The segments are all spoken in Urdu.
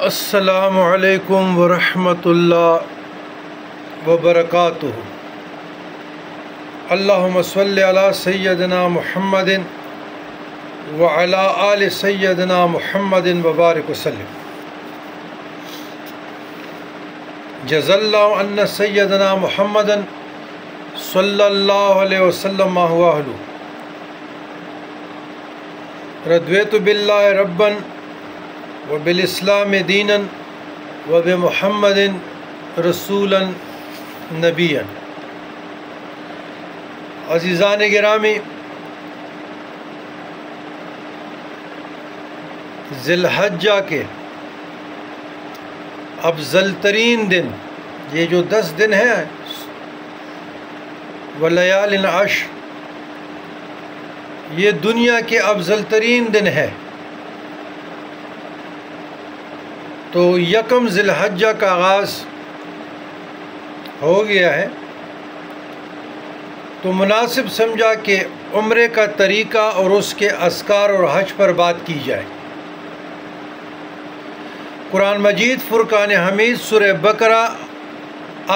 السلام علیکم ورحمۃ اللہ وبرکاتہ۔ اللہم صلی علی سیدنا محمد وعلی آل سیدنا محمد وبارک وسلم۔ جزا اللہ عنا سیدنا محمد صلی اللہ علیہ وسلم ما هو اہلہ۔ رضیت باللہ ربا وبالاسلام دینا وبمحمد رسولا نبیا۔ عزیزان گرامی، ذی الحجہ کے افضل ترین دن، یہ جو 10 دن ہیں ولیال عشر، یہ دنیا کے افضل ترین دن ہے۔ تو یکم ذی الحجہ کا آغاز ہو گیا ہے، تو مناسب سمجھا کہ عمرے کا طریقہ اور اس کے اذکار اور حج پر بات کی جائے۔ قرآن مجید فرقان حمید سورہ بقرہ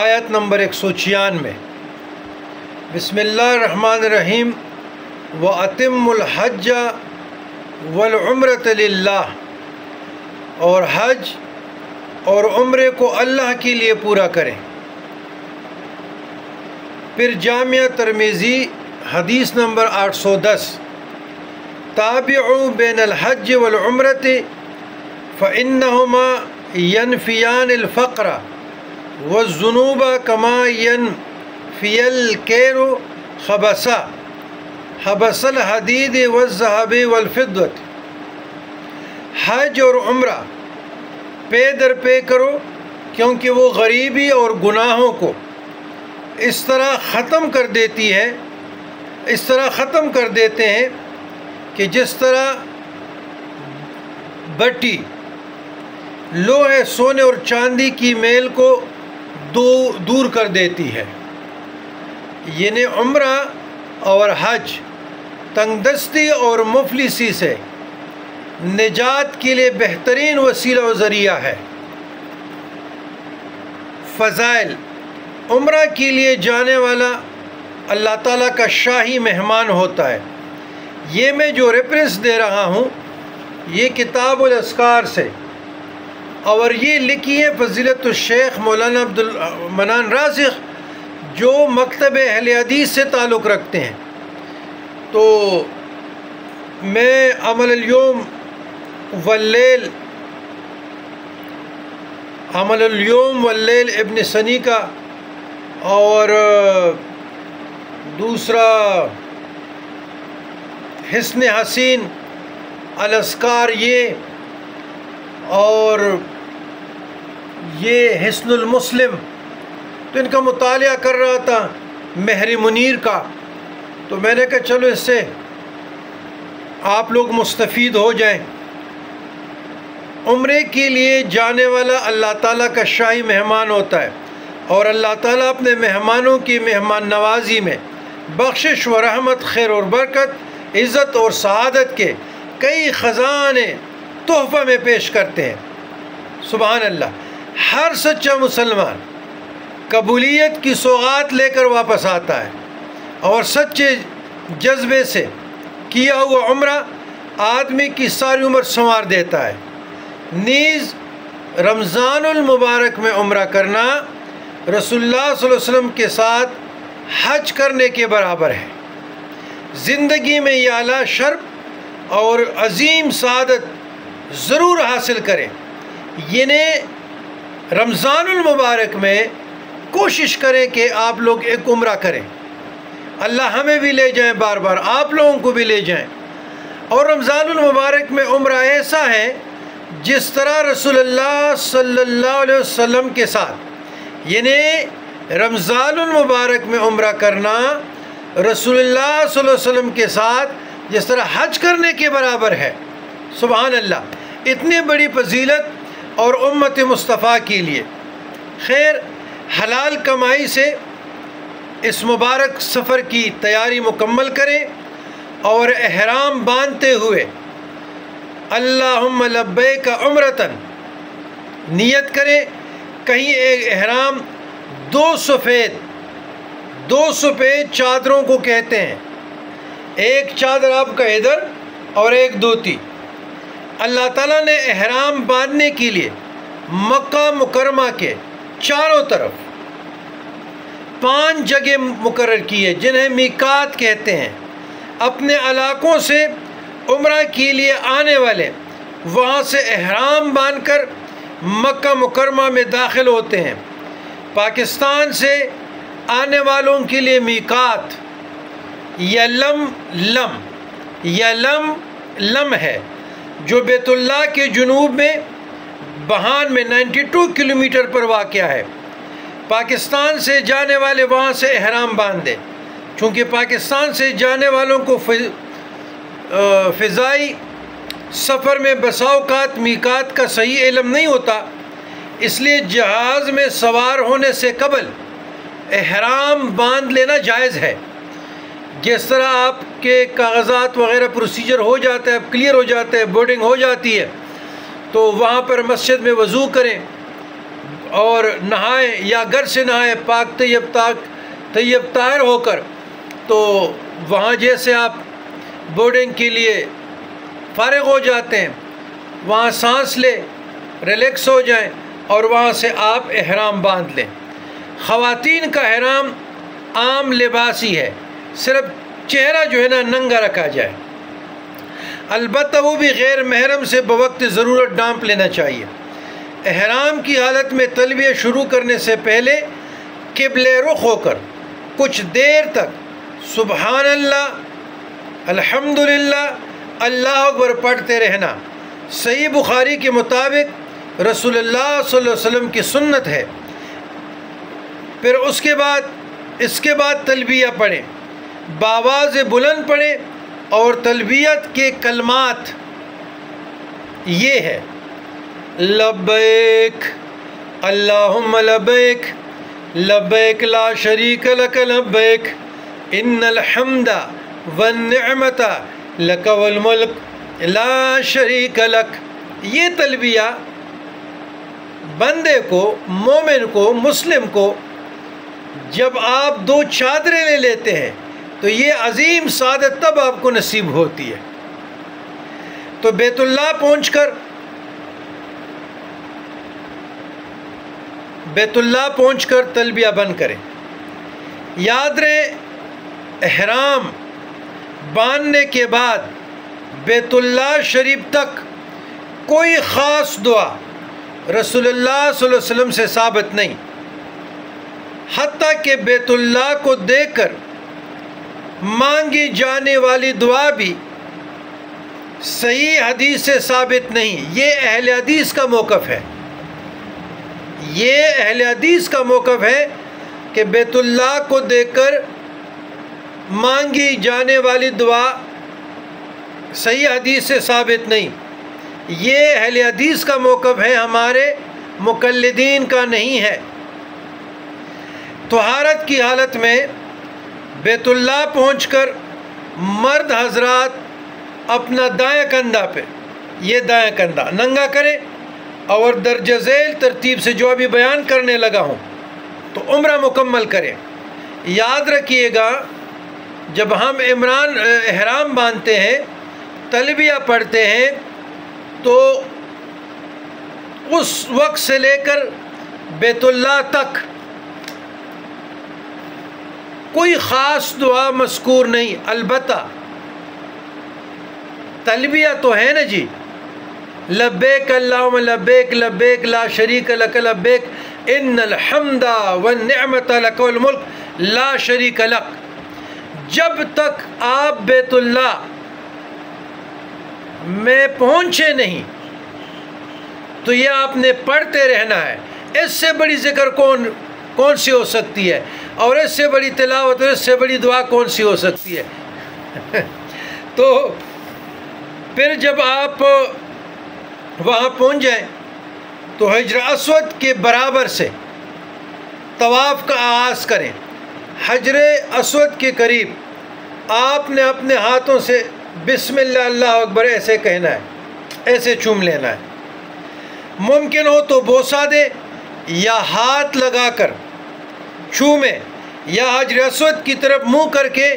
آیت نمبر 196۔ بسم اللہ الرحمن الرحیم۔ وَأَتِمُّ الْحَجَّ وَالْعُمْرَةَ لِلَّهِ، اور حج اور عمرے کو اللہ کے لیے پورا کریں۔ پھر جامعہ ترمذی حدیث نمبر 810، تابعوا بین الحج والعمرة فإنهما ينفيان الفقر والذنوب كما ينفي الكير خبث الحديد والذهب والفضة۔ حج اور عمرہ پے در پے کرو، کیونکہ وہ غریبی اور گناہوں کو اس طرح ختم کر دیتے ہیں کہ جس طرح بٹی لوہے، سونے اور چاندی کی میل کو دور کر دیتی ہے۔ یعنی عمرہ اور حج تنگ دستی اور مفلسی سے نجات کے لیے بہترین وسیلہ و ذریعہ ہے۔ فضائل: عمرہ کے لیے جانے والا اللہ تعالیٰ کا شاہی مہمان ہوتا ہے۔ یہ میں جو ریفرنس دے رہا ہوں یہ کتاب الاذکار سے، اور یہ لکھی ہے فضیلت الشیخ مولانا عبد المنان رازق، جو مکتب اہل حدیث سے تعلق رکھتے ہیں۔ تو میں عمل اليوم واللیل ابن سنی کا، اور دوسرا حسن حسین الاذکار، اور یہ حسن المسلم، تو ان کا مطالعہ کر رہا تھا مہر منیر کا، تو میں نے کہا چلو اس سے آپ لوگ مستفید ہو جائیں۔ عمرے کے لیے جانے والا اللہ تعالیٰ کا شاہی مہمان ہوتا ہے، اور اللہ تعالیٰ اپنے مہمانوں کی مہمان نوازی میں بخشش و رحمت، خیر اور برکت، عزت اور سعادت کے کئی خزانے تحفہ میں پیش کرتے ہیں۔ سبحان اللہ۔ ہر سچا مسلمان قبولیت کی سوغات لے کر واپس آتا ہے، اور سچے جذبے سے کیا ہوا عمرہ آدمی کی ساری عمر سنوار دیتا ہے۔ نیز رمضان المبارک میں عمرہ کرنا رسول اللہ صلی اللہ علیہ وسلم کے ساتھ حج کرنے کے برابر ہے۔ زندگی میں یہ اعلیٰ شرف اور عظیم سعادت ضرور حاصل کریں۔ یعنی رمضان المبارک میں کوشش کریں کہ آپ لوگ ایک عمرہ کریں۔ اللہ ہمیں بھی لے جائیں، بار بار آپ لوگوں کو بھی لے جائیں۔ اور رمضان المبارک میں عمرہ ایسا ہے جس طرح رسول اللہ صلی اللہ علیہ وسلم کے ساتھ، یعنی رمضان المبارک میں عمرہ کرنا رسول اللہ صلی اللہ علیہ وسلم کے ساتھ جس طرح حج کرنے کے برابر ہے۔ سبحان اللہ۔ اتنی بڑی فضیلت اور امت مصطفیٰ کے لیے خیر، حلال کمائی سے اس مبارک سفر کی تیاری مکمل کریں، اور احرام باندھتے ہوئے اللہم لبیک عمرتن نیت کریں. کہیں ایک احرام دو سفید چادروں کو کہتے ہیں. ایک چادر آپ کا ادھر اور ایک دوتی. اللہ تعالیٰ نے احرام باندھنے کے لیے مکہ مکرمہ کے چاروں طرف 5 جگہ مقرر کی ہے جنہیں میقات کہتے ہیں. اپنے علاقوں سے عمرہ کے لیے آنے والے وہاں سے احرام باندھ کر مکہ مکرمہ میں داخل ہوتے ہیں. پاکستان سے آنے والوں کے لیے میقات یلم ہے جو بیت اللہ کے جنوب میں بہان میں 92 کلومیٹر پر واقع ہے. پاکستان سے جانے والے وہاں سے احرام باندھیں. چونکہ پاکستان سے جانے والوں کو فضائی سفر میں بسا اوقات میقات کا صحیح علم نہیں ہوتا، اس لیے جہاز میں سوار ہونے سے قبل احرام باندھ لینا جائز ہے. جس طرح آپ کے کاغذات وغیرہ پروسیجر ہو جاتا ہے، کلیئر ہو جاتا ہے، بورڈنگ ہو جاتی ہے، تو وہاں پر مسجد میں وضو کریں اور نہائیں، یا گھر سے نہائیں پاک طیب طاہر ہو کر. تو وہاں جیسے آپ بورڈنگ کے لیے فارغ ہو جاتے ہیں، وہاں سانس لیں، ریلیکس ہو جائیں اور وہاں سے آپ احرام باندھ لیں. خواتین کا احرام عام لباس ہی ہے، صرف چہرہ جو ہے نا ننگا رکھا جائے. البتہ وہ بھی غیر محرم سے بوقت ضرورت ڈانپ لینا چاہیے. احرام کی حالت میں تلبیہ شروع کرنے سے پہلے قبلہ رخ ہو کر کچھ دیر تک سبحان اللہ، الحمدللہ، اللہ اکبر پڑھتے رہنا صحیح بخاری کے مطابق رسول اللہ صلی اللہ علیہ وسلم کی سنت ہے. پھر اس کے بعد تلبیہ پڑھیں، بآواز بلند پڑھیں، اور تلبیت کے کلمات یہ ہے: لبیک اللہم لبیک لبیک لا شریک لک لبیک ان الحمد والنعمت لک والملک لا شریک لک. یہ تلبیہ بندے کو، مومن کو، مسلم کو جب آپ 2 چادریں لے لیتے ہیں تو یہ عظیم سعادت تب آپ کو نصیب ہوتی ہے. تو بیت اللہ پہنچ کر تلبیہ بند کریں. یاد رہے احرام باندھنے کے بعد بیت اللہ شریف تک کوئی خاص دعا رسول اللہ صلی اللہ علیہ وسلم سے ثابت نہیں، حتیٰ کہ بیت اللہ کو دیکھ کر مانگی جانے والی دعا بھی صحیح حدیث سے ثابت نہیں. یہ اہل حدیث کا موقف ہے، کہ بیت اللہ کو دیکھ کر مانگی جانے والی دعا صحیح حدیث سے ثابت نہیں. یہ اہل حدیث کا موقف ہے، ہمارے مقلدین کا نہیں ہے. طہارت کی حالت میں بیت اللہ پہنچ کر مرد حضرات اپنا دائیں کندھا پہ، یہ دائیں کندھا ننگا کریں اور درجہ ذیل ترتیب سے جو ابھی بیان کرنے لگا ہوں تو عمرہ مکمل کریں. یاد رکھیے گا جب ہم احرام باندھتے ہیں، تلبیہ پڑھتے ہیں، تو اس وقت سے لے کر بیت اللہ تک کوئی خاص دعا مذکور نہیں. البتہ تلبیہ تو ہے نا جی، لبیک اللہم لبیک لبیک لا شریک لک لبیک ان الحمد والنعمت لک والملک لا شریک لک. جب تک آپ بیت اللہ میں پہنچے نہیں تو یہ آپ نے پڑھتے رہنا ہے. اس سے بڑی ذکر کون سی ہو سکتی ہے، اور اس سے بڑی تلاوت، اس سے بڑی دعا کون سی ہو سکتی ہے. تو پھر جب آپ وہاں پہنچ جائیں تو حجر اسود کے برابر سے طواف کا آغاز کریں. حجر اسود کے قریب آپ نے اپنے ہاتھوں سے بسم اللہ اللہ اکبر ایسے کہنا ہے، ایسے چوم لینا ہے. ممکن ہو تو بوسہ دے یا ہاتھ لگا کر چومے یا حجر اسود کی طرف منہ کر کے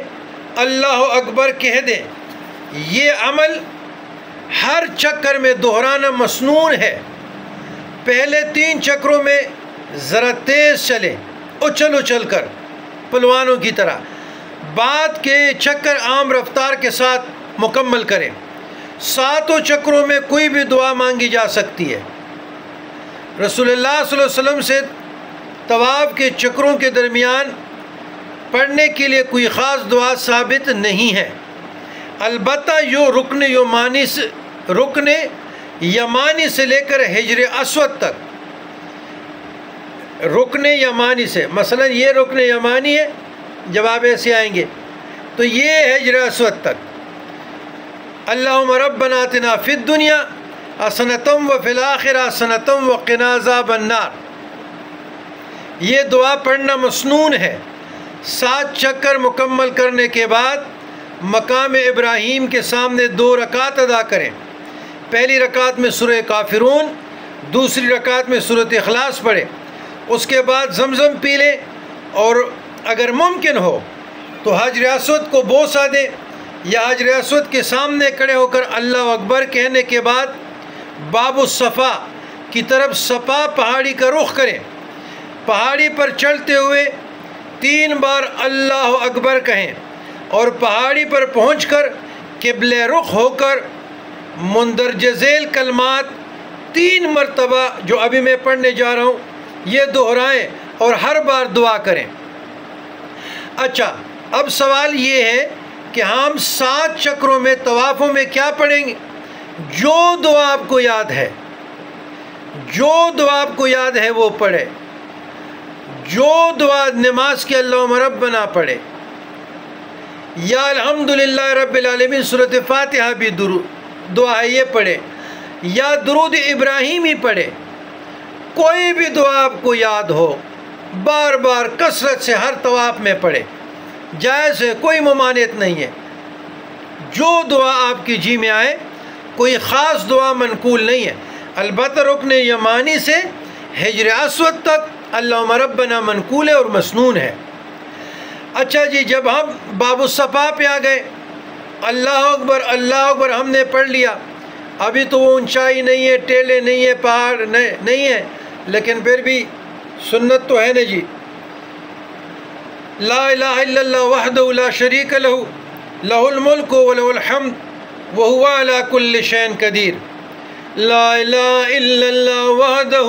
اللہ اکبر کہہ دیں۔ یہ عمل ہر چکر میں دہرانا مسنون ہے۔ پہلے 3 چکروں میں ذرا تیز چلیں، اچھل اچھل کر پلوانوں کی طرح، بعد کے چکر عام رفتار کے ساتھ مکمل کریں۔ 7 چکروں میں کوئی بھی دعا مانگی جا سکتی ہے۔ رسول اللہ صلی اللہ علیہ وسلم سے طواف کے چکروں کے درمیان پڑھنے کے لیے کوئی خاص دعا ثابت نہیں ہے، البتہ رکن یمانی سے لے کر حجر اسود تک، رکن یمانی سے، مثلا یہ رکن یمانی ہے، جب آپ ایسے آئیں گے تو یہ حجر اسود تک، اللہم ربنا آتنا فی الدنیا حسنۃ وفی الآخرۃ حسنۃ وقنا عذاب النار، یہ دعا پڑھنا مسنون ہے۔ 7 چکر مکمل کرنے کے بعد مقام ابراہیم کے سامنے 2 رکعت ادا کریں۔ پہلی رکعت میں سورہ کافرون، دوسری رکعت میں سورۃ اخلاص پڑھیں، اس کے بعد زمزم پی لیں، اور اگر ممکن ہو تو حجر اسود کو بوسہ دیں یا حجر اسود کے سامنے کھڑے ہو کر اللہ اکبر کہنے کے بعد باب الصفا کی طرف صفا پہاڑی کا رخ کریں۔ پہاڑی پر چڑھتے ہوئے 3 بار اللہ اکبر کہیں اور پہاڑی پر پہنچ کر قبلہ رخ ہو کر مندرجہ ذیل کلمات 3 مرتبہ جو ابھی میں پڑھنے جا رہا ہوں یہ دہرائیں اور ہر بار دعا کریں۔ اچھا، اب سوال یہ ہے کہ ہم 7 چکروں میں طوافوں میں کیا پڑھیں گے؟ جو دعا آپ کو یاد ہے، جو دعا آپ کو یاد ہے وہ پڑھے، جو دعا نماز کے اللہم ربنا پڑھے، یا الحمدللہ رب العالمین سورۃ فاتحہ بھی دعا ہے یہ پڑھے، یا درود ابراہیمی پڑھے، کوئی بھی دعا آپ کو یاد ہو بار بار کثرت سے ہر طواف میں پڑھے، جائز ہے، کوئی ممانعت نہیں ہے۔ جو دعا آپ کی جی میں آئے، کوئی خاص دعا منقول نہیں ہے، البتہ رکن یمانی سے حجر اسود تک اللہم ربنا منقول ہے اور مسنون ہے۔ اچھا جی، جب ہم باب الصفا پہ آ گئے، اللہ اکبر ہم نے پڑھ لیا، ابھی تو وہ اونچائی نہیں ہے، ٹیلے نہیں ہے، پہاڑ نہیں ہے، لیکن پھر بھی سنت تو ہے نا جی، لا الہ الا اللہ وحدہ لا شریک لہ لہ الملک ولہ الحمد وہو علی کل شیء قدیر، لا الہ الا اللہ وحدہ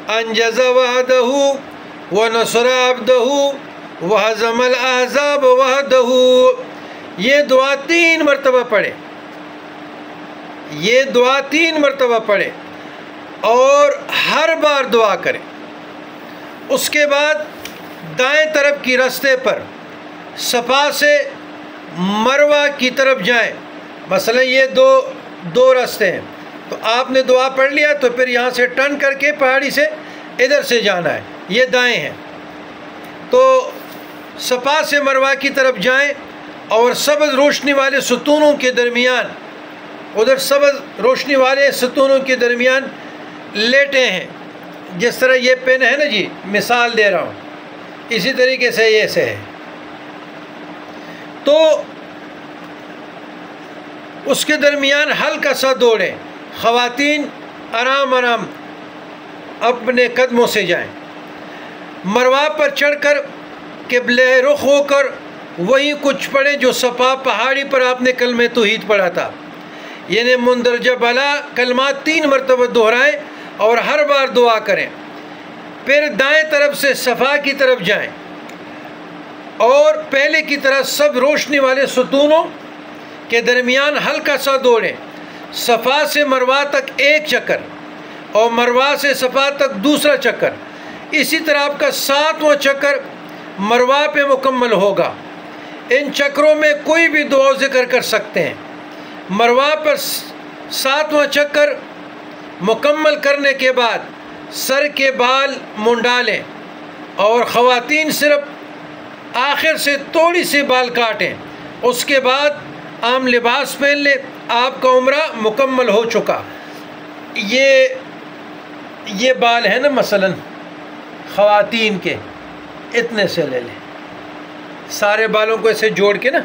انجز وعدہ ونصر عبدہ وہزم الاحزاب وحدہ۔ یہ دعا 3 مرتبہ پڑھے، یہ دعا 3 مرتبہ پڑھے اور ہر بار دعا کریں۔ اس کے بعد دائیں طرف کی رستے پر صفا سے مروہ کی طرف جائیں، مثلا یہ دو راستے ہیں، تو آپ نے دعا پڑھ لیا تو پھر یہاں سے ٹرن کر کے پہاڑی سے ادھر سے جانا ہے، یہ دائیں ہیں، تو صفا سے مروہ کی طرف جائیں اور سبز روشنی والے ستونوں کے درمیان، ادھر سبز روشنی والے ستونوں کے درمیان لیٹے ہیں، جس طرح یہ پین ہے نا جی، مثال دے رہا ہوں، اسی طریقے سے یہ سے ہے، تو اس کے درمیان ہلکا سا دوڑیں، خواتین آرام آرام اپنے قدموں سے جائیں، مروہ پر چڑھ کر قبلہ رخ ہو کر وہی کچھ پڑھیں جو صفا پہاڑی پر آپ نے کلمہ توحید پڑھا تھا، یعنی مندرجہ بالا کلمات 3 مرتبہ دہرائیں اور ہر بار دعا کریں۔ پھر دائیں طرف سے صفا کی طرف جائیں اور پہلے کی طرح سب روشنی والے ستونوں کے درمیان ہلکا سا دوڑیں، صفا سے مروہ تک 1 چکر اور مروہ سے صفا تک دوسرا چکر، اسی طرح آپ کا 7واں چکر مروہ پہ مکمل ہوگا۔ ان چکروں میں کوئی بھی دعا ذکر کر سکتے ہیں۔ مروہ پر 7واں چکر مکمل کرنے کے بعد سر کے بال منڈا لیں اور خواتین صرف آخر سے تھوڑی سی بال کاٹیں، اس کے بعد عام لباس پہن لیں، آپ کا عمرہ مکمل ہو چکا۔ یہ یہ بال ہیں نا مثلاً خواتین کے، اتنے سے لے لیں، سارے بالوں کو ایسے جوڑ کے نا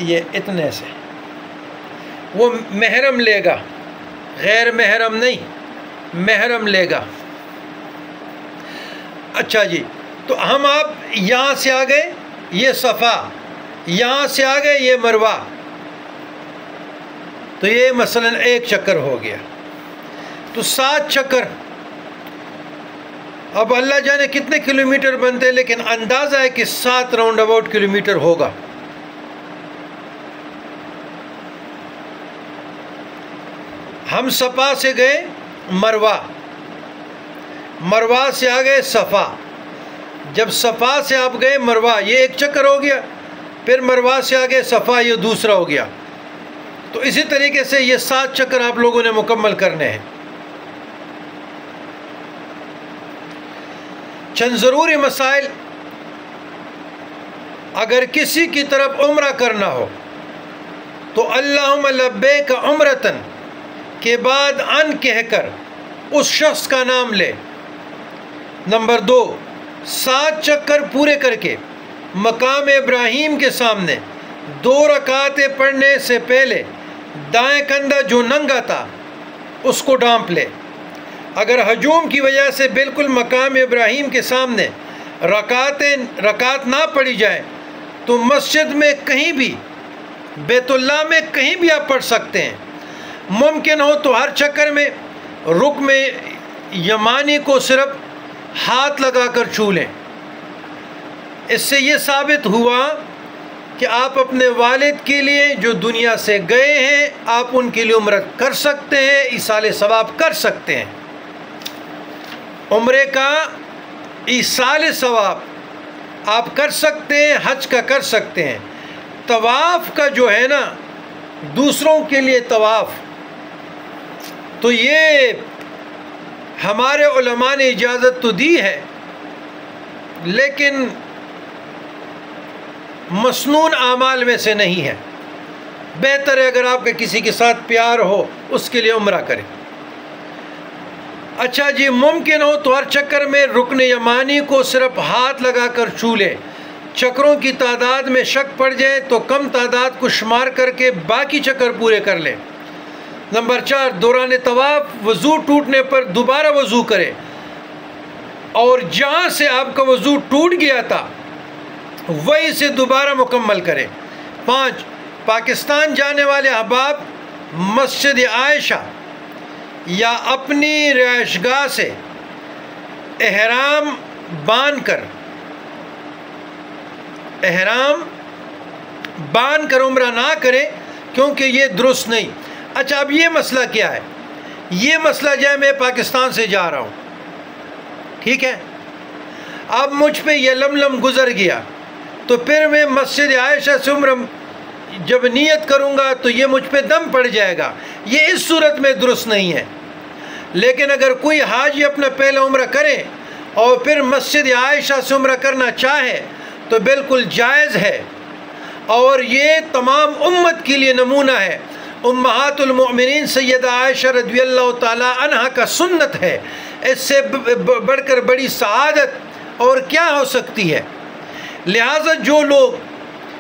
یہ اتنے سے، وہ محرم لے گا، غیر محرم نہیں، محرم لے گا۔ اچھا جی، تو ہم آپ یہاں سے آ گئے یہ صفا، یہاں سے آ گئے یہ مروہ، تو یہ مثلاً ایک چکر ہو گیا، تو 7 چکر، اب اللہ جانے کتنے کلومیٹر بنتے ہیں، لیکن اندازہ ہے کہ 7 راؤنڈ اباؤٹ کلومیٹر ہوگا۔ ہم صفا سے گئے مروہ، مروہ سے آ گئے صفا، جب صفا سے آپ گئے مروہ، یہ ایک چکر ہو گیا، پھر مروہ سے آگے صفا، یہ دوسرا ہو گیا۔ تو اسی طریقے سے یہ 7 چکر آپ لوگوں نے مکمل کرنے ہیں۔ چند ضروری مسائل، اگر کسی کی طرف عمرہ کرنا ہو تو اللہم لبیک عمرتن کے بعد ان کہہ کر اس شخص کا نام لے۔ نمبر 2، 7 چکر پورے کر کے مقام ابراہیم کے سامنے 2 رکعتیں پڑھنے سے پہلے دائیں کندھا جو ننگا تھا اس کو ڈانپ لے۔ اگر ہجوم کی وجہ سے بالکل مقام ابراہیم کے سامنے رکعت نہ پڑھی جائے تو مسجد میں کہیں بھی، بیت اللہ میں کہیں بھی آپ پڑھ سکتے ہیں۔ ممکن ہو تو ہر چکر میں رکن یمانی کو صرف ہاتھ لگا کر چھو لیں۔ اس سے یہ ثابت ہوا کہ آپ اپنے والد کے لیے جو دنیا سے گئے ہیں، آپ ان کے لیے عمرہ کر سکتے ہیں، ایصال ثواب کر سکتے ہیں۔ عمرے کا ایصال ثواب آپ کر سکتے ہیں، حج کا کر سکتے ہیں۔ طواف کا جو ہے نا، دوسروں کے لیے طواف، تو یہ ہمارے علماء نے اجازت تو دی ہے، لیکن مسنون اعمال میں سے نہیں ہے۔ بہتر ہے اگر آپ کے کسی کے ساتھ پیار ہو اس کے لیے عمرہ کریں۔ اچھا جی، ممکن ہو تو ہر چکر میں رکن یمانی کو صرف ہاتھ لگا کر چھو لے۔ چکروں کی تعداد میں شک پڑ جائے تو کم تعداد کو شمار کر کے باقی چکر پورے کر لے۔ نمبر 4، دوران طواف وضو ٹوٹنے پر دوبارہ وضو کرے اور جہاں سے آپ کا وضو ٹوٹ گیا تھا وہیں سے دوبارہ مکمل کرے۔ 5، پاکستان جانے والے احباب مسجد عائشہ یا اپنی رہائش گاہ سے احرام باندھ کر عمرہ نہ کریں، کیونکہ یہ درست نہیں۔ اچھا، اب یہ مسئلہ کیا ہے؟ یہ مسئلہ جو ہے، میں پاکستان سے جا رہا ہوں، ٹھیک ہے، اب مجھ پہ یہ لملم گزر گیا، تو پھر میں مسجد عائشہ سے عمرہ جب نیت کروں گا تو یہ مجھ پہ دم پڑ جائے گا، یہ اس صورت میں درست نہیں ہے۔ لیکن اگر کوئی حاجی اپنا پہلا عمرہ کرے اور پھر مسجد عائشہ سے عمرہ کرنا چاہے تو بالکل جائز ہے، اور یہ تمام امت کے لیے نمونہ ہے۔ امہات المؤمنین سیدہ عائشہ رضی اللہ تعالی عنہ کا سنت ہے، اس سے بڑھ کر بڑی سعادت اور کیا ہو سکتی ہے؟ لہٰذا جو لوگ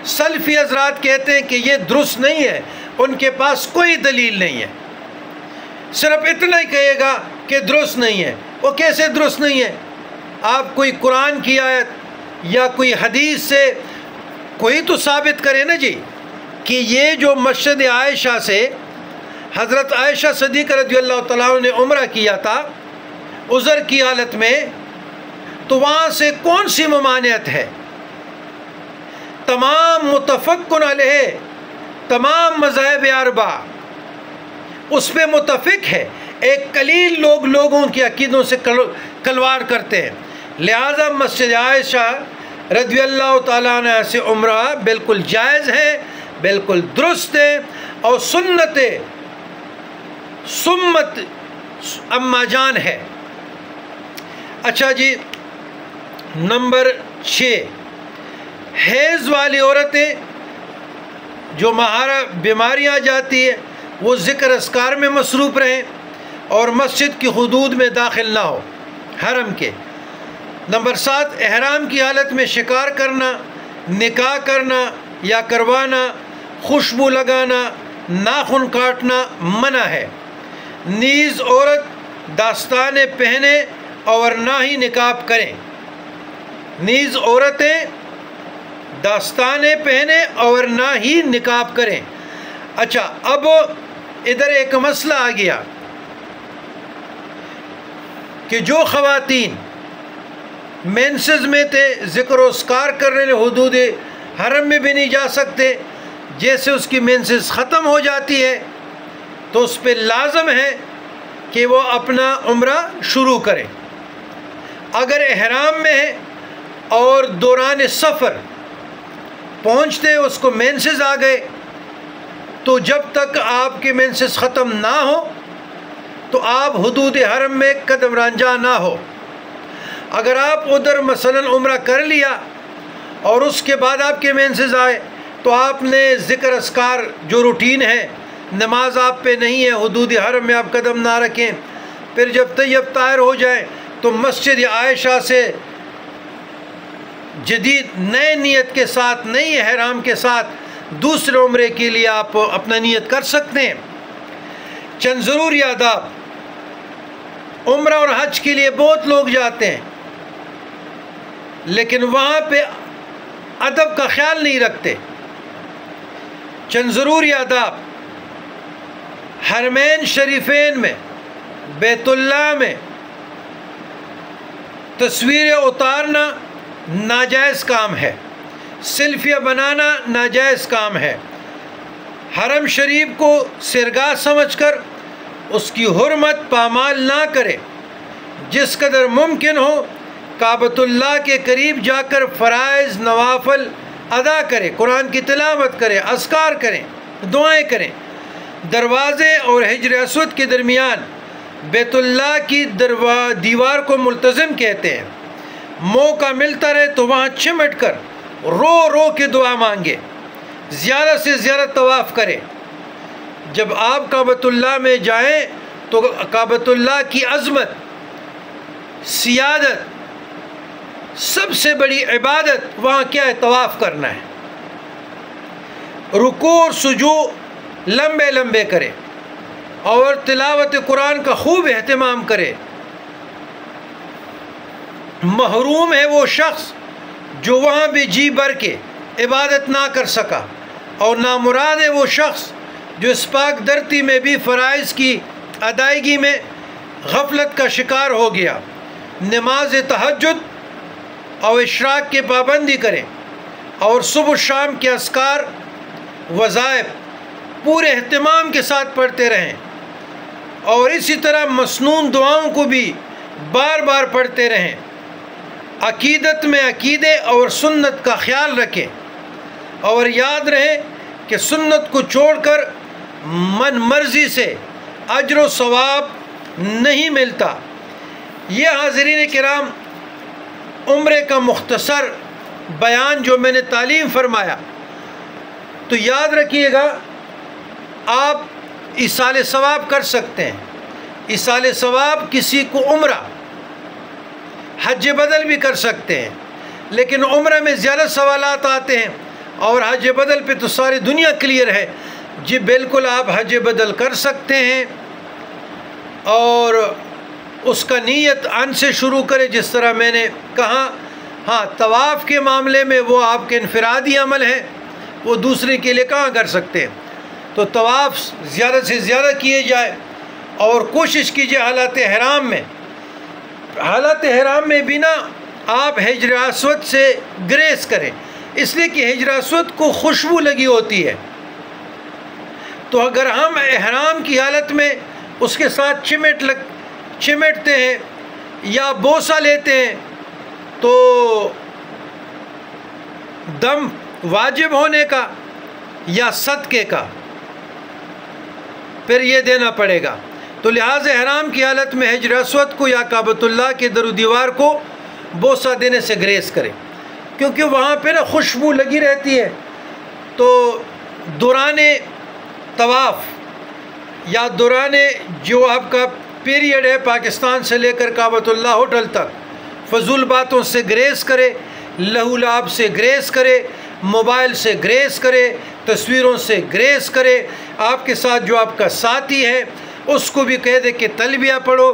سلفی حضرات کہتے ہیں کہ یہ درست نہیں ہے، ان کے پاس کوئی دلیل نہیں ہے، صرف اتنا ہی کہے گا کہ درست نہیں ہے۔ وہ کیسے درست نہیں ہے؟ آپ کوئی قرآن کی آیت یا کوئی حدیث سے کوئی تو ثابت کرے نا جی، کہ یہ جو مسجد عائشہ سے حضرت عائشہ صدیقہ رضی اللہ تعالیٰ عنہ نے عمرہ کیا تھا عذر کی حالت میں، تو وہاں سے کون سی ممانعت ہے؟ تمام متفقن علیہ، تمام مذاہب اربعہ اس پہ متفق ہے، ایک قلیل لوگ لوگوں کی عقیدوں سے کلوار کرتے ہیں۔ لہٰذا مسجد عائشہ رضی اللہ تعالیٰ عنہ سے عمرہ بالکل جائز ہے، بالکل درست ہے، اور سنت اما جان ہے۔ اچھا جی، نمبر 6، حیض والی عورتیں جو ماہرہ بیماریاں آ جاتی ہے وہ ذکر اذکار میں مصروف رہیں اور مسجد کی حدود میں داخل نہ ہو حرم کے۔ نمبر 7، احرام کی حالت میں شکار کرنا، نکاح کرنا یا کروانا، خوشبو لگانا، ناخن کاٹنا منع ہے۔ نیز عورت داستانے پہنے اور نہ ہی نقاب کریں۔ نیز عورتیں داستانے پہنے اور نہ ہی نقاب کریں۔ اچھا، اب ادھر ایک مسئلہ آ گیا کہ جو خواتین مینسز میں تھے، ذکر و اذکار کرنے حدود حرم میں بھی نہیں جا سکتے، جیسے اس کی مینسز ختم ہو جاتی ہے تو اس پہ لازم ہے کہ وہ اپنا عمرہ شروع کریں۔ اگر احرام میں ہے اور دوران سفر پہنچتے اس کو مینسز آ گئے تو جب تک آپ کے مینسز ختم نہ ہو تو آپ حدود حرم میں قدم رنجا نہ ہو۔ اگر آپ ادھر مثلا عمرہ کر لیا اور اس کے بعد آپ کے مینسز آئے تو آپ نے ذکر اذکار جو روٹین ہے، نماز آپ پہ نہیں ہے، حدود حرم میں آپ قدم نہ رکھیں، پھر جب طیب طاہر ہو جائیں تو مسجد عائشہ سے جدید نئے نیت کے ساتھ، نئی احرام کے ساتھ دوسرے عمرے کے لیے آپ اپنا نیت کر سکتے ہیں۔ چند ضروری آداب۔ عمرہ اور حج کے لیے بہت لوگ جاتے ہیں لیکن وہاں پہ ادب کا خیال نہیں رکھتے۔ چند ضروری آداب۔ حرمین شریفین میں، بیت اللہ میں تصویریں اتارنا ناجائز کام ہے، سیلفیاں بنانا ناجائز کام ہے۔ حرم شریف کو سرگاہ سمجھ کر اس کی حرمت پامال نہ کرے۔ جس قدر ممکن ہو کعبۃ اللہ کے قریب جا کر فرائض نوافل ادا کرے، قرآن کی تلاوت کرے، اذکار کریں، دعائیں کریں۔ دروازے اور حجر اسود کے درمیان بیت اللہ کی دیوار کو ملتزم کہتے ہیں۔ موقع ملتا رہے تو وہاں چمٹ کر رو رو کے دعا مانگے، زیادہ سے زیادہ طواف کرے۔ جب آپ کعبۃ اللہ میں جائیں تو کعبۃ اللہ کی عظمت، سیادت، سب سے بڑی عبادت وہاں کیا ہے؟ طواف کرنا ہے۔ رکوع اور سجود لمبے لمبے کرے اور تلاوت قرآن کا خوب اہتمام کرے۔ محروم ہے وہ شخص جو وہاں بھی جی بھر کے عبادت نہ کر سکا، اور نامراد ہے وہ شخص جو اس پاک دھرتی میں بھی فرائض کی ادائیگی میں غفلت کا شکار ہو گیا۔ نماز تہجد اور اشراق کی پابندی کریں اور صبح و شام کے اذکار وظائف پورے اہتمام کے ساتھ پڑھتے رہیں، اور اسی طرح مسنون دعاؤں کو بھی بار بار پڑھتے رہیں۔ عقیدت میں عقیدے اور سنت کا خیال رکھیں، اور یاد رہے کہ سنت کو چھوڑ کر من مرضی سے اجر و ثواب نہیں ملتا۔ یہ حاضرین کرام عمرے کا مختصر بیان جو میں نے تعلیم فرمایا، تو یاد رکھیے گا آپ ایصال ثواب کر سکتے ہیں۔ ایصال ثواب کسی کو عمرہ، حج بدل بھی کر سکتے ہیں، لیکن عمرہ میں زیادہ سوالات آتے ہیں اور حج بدل پہ تو ساری دنیا کلیئر ہے۔ جی بالکل آپ حج بدل کر سکتے ہیں، اور اس کا نیت ان سے شروع کرے جس طرح میں نے کہا۔ ہاں، طواف کے معاملے میں وہ آپ کے انفرادی عمل ہے، وہ دوسرے کے لیے کہاں کر سکتے ہیں، تو طواف زیادہ سے زیادہ کیے جائے، اور کوشش کیجیے حالات احرام میں بھی نا آپ حجر اسود سے گریز کریں، اس لیے کہ حجر اسود کو خوشبو لگی ہوتی ہے، تو اگر ہم احرام کی حالت میں اس کے ساتھ چمٹتے ہیں یا بوسہ لیتے ہیں تو دم واجب ہونے کا یا صدقے کا پھر یہ دینا پڑے گا۔ تو لہٰذا احرام کی حالت میں حجر اسود کو یا کعبۃ اللہ کے در و دیوار کو بوسہ دینے سے گریز کریں، کیونکہ وہاں پہ نا خوشبو لگی رہتی ہے۔ تو دوران طواف یا دوران جو آپ کا پیریڈ ہے پاکستان سے لے کر کعبۃ اللہ ہوٹل تک فضول باتوں سے گریز کرے، لہو لعب سے گریز کرے، موبائل سے گریز کرے، تصویروں سے گریز کرے۔ آپ کے ساتھ جو آپ کا ساتھی ہے اس کو بھی کہہ دے کہ تلبیہ پڑھو،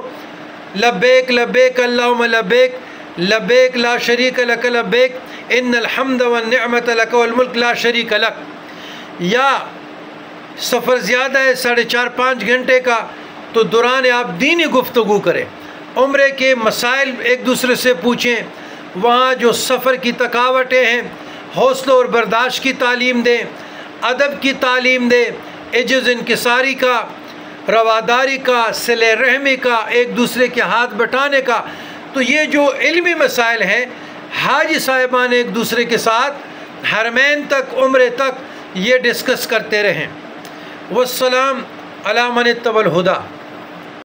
لبیک لبیک اللہم لبیک لبیک لا شریک لک لبیک ان الحمد والنعمت لک والملک لا شریک لک۔ یا سفر زیادہ ہے 4.5-5 گھنٹے کا تو دوران آپ دینی گفتگو کریں، عمرے کے مسائل ایک دوسرے سے پوچھیں، وہاں جو سفر کی تھکاوٹیں ہیں حوصلہ اور برداشت کی تعلیم دیں، ادب کی تعلیم دیں، عجز انکساری کا، رواداری کا، صلہ رحمی کا، ایک دوسرے کے ہاتھ بٹانے کا۔ تو یہ جو علمی مسائل ہیں حاجی صاحبان ایک دوسرے کے ساتھ حرمین تک، عمرے تک یہ ڈسکس کرتے رہیں۔ والسلام علی من اتبع الہدی۔